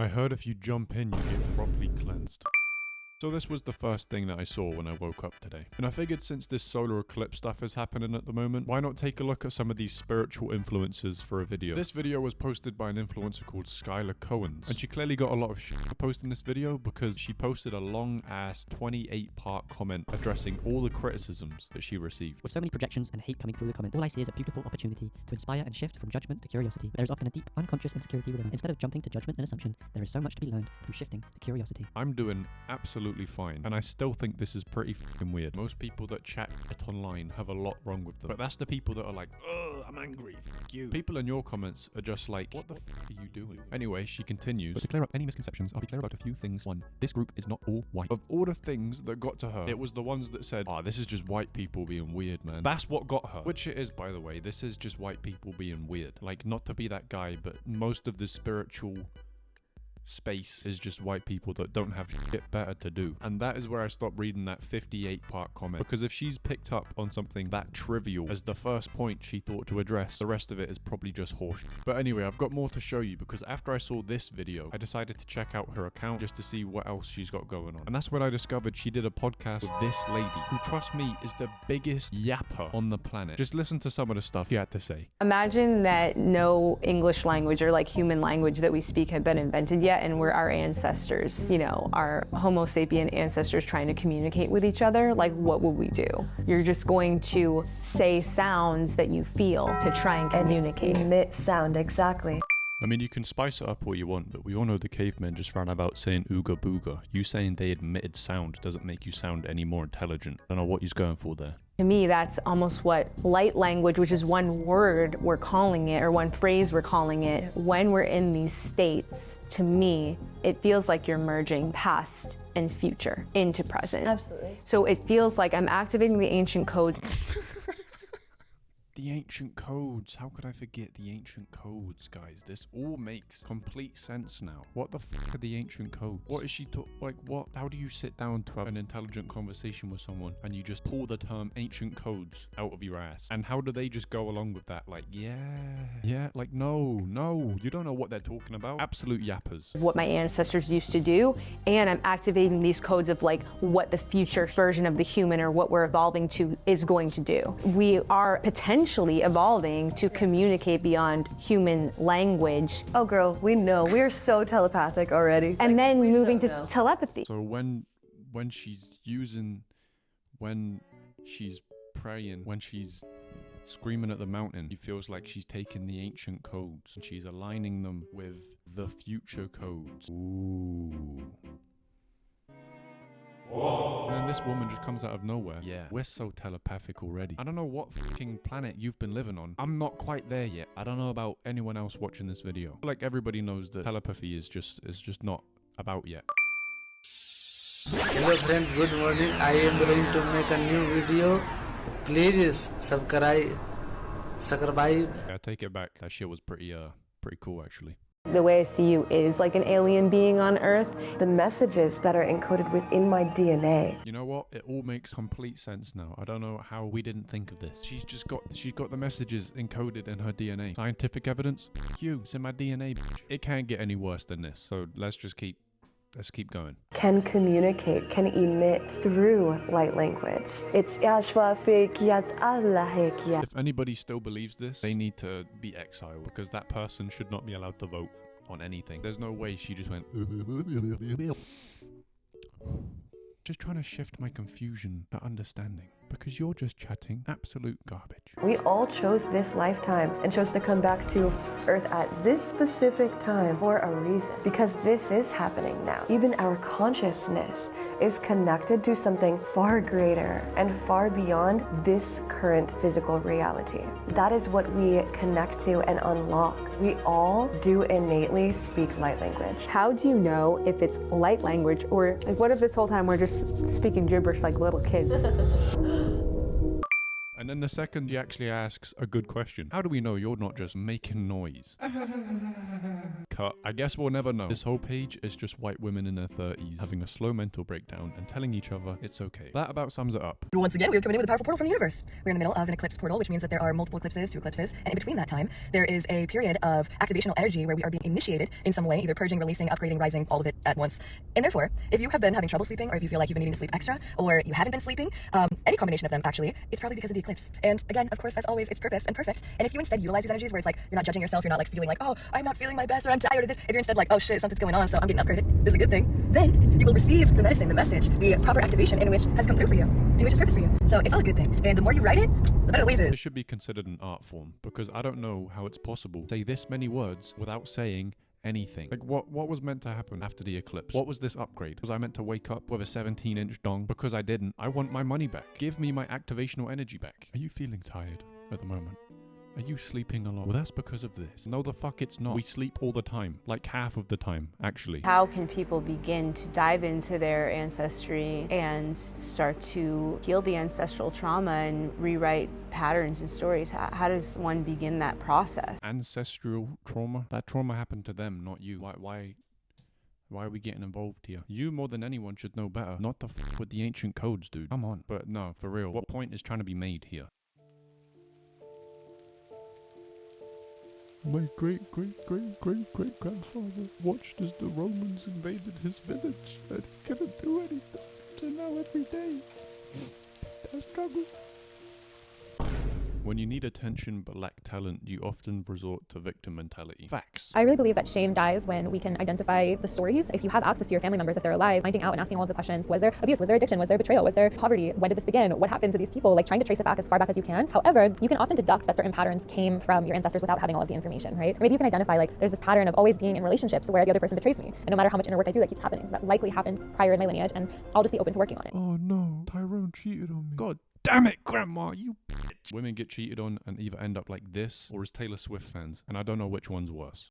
I heard if you jump in, you get properly cleansed. So this was the first thing that I saw when I woke up today. And I figured since this solar eclipse stuff is happening at the moment, why not take a look at some of these spiritual influences for a video. This video was posted by an influencer called Skylar Cohen's, and she clearly got a lot of shit for posting this video because she posted a long ass 28-part comment addressing all the criticisms that she received. With so many projections and hate coming through the comments, all I see is a beautiful opportunity to inspire and shift from judgment to curiosity. But there is often a deep, unconscious insecurity within us. Instead of jumping to judgment and assumption, there is so much to be learned through shifting to curiosity. I'm doing absolutely fine, and I still think this is pretty fucking weird. Most people that chat it online have a lot wrong with them, but that's the people that are like, ugh, I'm angry, fuck you. People in your comments are just like, what the fuck are you doing? Anyway, she continues, but to clear up any misconceptions, I'll be clear about a few things. One, this group is not all white. Of all the things that got to her, it was the ones that said, this is just white people being weird, man. That's what got her, which it is, by the way. This is just white people being weird. Like, not to be that guy, but most of the spiritual space is just white people that don't have shit better to do. And that is where I stopped reading that 58-part comment, because if she's picked up on something that trivial as the first point she thought to address, the rest of it is probably just horseshit. But anyway, I've got more to show you, because after I saw this video, I decided to check out her account just to see what else she's got going on. And that's when I discovered she did a podcast with this lady, who, trust me, is the biggest yapper on the planet. Just listen to some of the stuff she had to say. Imagine that no English language or like human language that we speak had been invented yet, and we're our ancestors, you know, our Homo sapien ancestors trying to communicate with each other. Like, what would we do? You're just going to say sounds that you feel to try and communicate. Emit sound, exactly. I mean, you can spice it up all you want, but we all know the cavemen just ran about saying ooga booga. You saying they emitted sound doesn't make you sound any more intelligent. I don't know what he's going for there. To me, that's almost what light language, which is one word we're calling it, or one phrase we're calling it, when we're in these states, to me, it feels like you're merging past and future into present. Absolutely. So it feels like I'm activating the ancient codes. The ancient codes. How could I forget the ancient codes, guys? This all makes complete sense now. What the fuck are the ancient codes? What is she like, what? How do you sit down to have an intelligent conversation with someone and you just pull the term ancient codes out of your ass? And how do they just go along with that? Like, yeah, like, no, you don't know what they're talking about. Absolute yappers. What my ancestors used to do, and I'm activating these codes of like what the future version of the human or what we're evolving to is going to do. We are potentially evolving to communicate beyond human language. Oh girl, we know. We're so telepathic already. And then moving to telepathy. So when she's praying, when she's screaming at the mountain, she feels like she's taking the ancient codes and she's aligning them with the future codes. Ooh. Whoa. And then this woman just comes out of nowhere. Yeah, we're so telepathic already. I don't know what fucking planet you've been living on. I'm not quite there yet. I don't know about anyone else watching this video. Like, everybody knows that telepathy is just not about yet. Hello friends, good morning. I am going to make a new video. Please subscribe. I take it back. That shit was pretty cool, actually. The way I see you is like an alien being on Earth. The messages that are encoded within my DNA. You know what? It all makes complete sense now. I don't know how we didn't think of this. She's got the messages encoded in her DNA. Scientific evidence? F you. It's in my DNA, bitch. It can't get any worse than this. So let's keep going. Can communicate, can emit through light language. It's If anybody still believes this, they need to be exiled, because that person should not be allowed to vote on anything. There's no way she just went just trying to shift my confusion to understanding, because you're just chatting absolute garbage. We all chose this lifetime and chose to come back to Earth at this specific time for a reason, because this is happening now. Even our consciousness is connected to something far greater and far beyond this current physical reality. That is what we connect to and unlock. We all do innately speak light language. How do you know if it's light language, or like, what if this whole time we're just speaking gibberish like little kids? And And then the second he actually asks a good question. How do we know you're not just making noise? Cut. I guess we'll never know. This whole page is just white women in their 30s having a slow mental breakdown and telling each other it's okay. That about sums it up. Once again, we're coming in with a powerful portal from the universe. We're in the middle of an eclipse portal, which means that there are multiple eclipses, 2 eclipses, and in between that time, there is a period of activational energy where we are being initiated in some way, either purging, releasing, upgrading, rising, all of it at once. And therefore, if you have been having trouble sleeping, or if you feel like you've been needing to sleep extra, or you haven't been sleeping, any combination of them actually, it's probably because of the eclipse. And again, of course, as always, it's purpose and perfect. And if you instead utilize these energies where it's like, you're not judging yourself, you're not like feeling like, oh, I'm not feeling my best, or I'm tired of this. If you're instead like, oh shit, something's going on, so I'm getting upgraded, this is a good thing, then you will receive the medicine, the message, the proper activation in which has come through for you, in which is purpose for you. So it's all a good thing. And the more you write it, the better the wave is. This should be considered an art form, because I don't know how it's possible to say this many words without saying anything. Like, what was meant to happen after the eclipse? What was this upgrade? Was I meant to wake up with a 17-inch dong? Because I didn't. I want my money back. Give me my activational energy back. Are you feeling tired at the moment? Are you sleeping a lot? Well, that's because of this. No, the fuck it's not. We sleep all the time. Like half of the time, actually. How can people begin to dive into their ancestry and start to heal the ancestral trauma and rewrite patterns and stories? How does one begin that process? Ancestral trauma? That trauma happened to them, not you. Why are we getting involved here? You more than anyone should know better. Not the f with the ancient codes, dude. Come on. But no, for real. What point is trying to be made here? My great-great-great-great-great-grandfather watched as the Romans invaded his village, and he couldn't do anything. So now every day, I struggle. When you need attention but lack talent, you often resort to victim mentality. Facts. I really believe that shame dies when we can identify the stories. If you have access to your family members, if they're alive, finding out and asking all of the questions. Was there abuse? Was there addiction? Was there betrayal? Was there poverty? When did this begin? What happened to these people? Like, trying to trace it back as far back as you can. However, you can often deduct that certain patterns came from your ancestors without having all of the information, right? Or maybe you can identify, like, there's this pattern of always being in relationships where the other person betrays me. And no matter how much inner work I do, that keeps happening. That likely happened prior in my lineage, and I'll just be open to working on it. Oh no, Tyrone cheated on me. God damn it, Grandma, you bitch. Women get cheated on and either end up like this or as Taylor Swift fans, and I don't know which one's worse.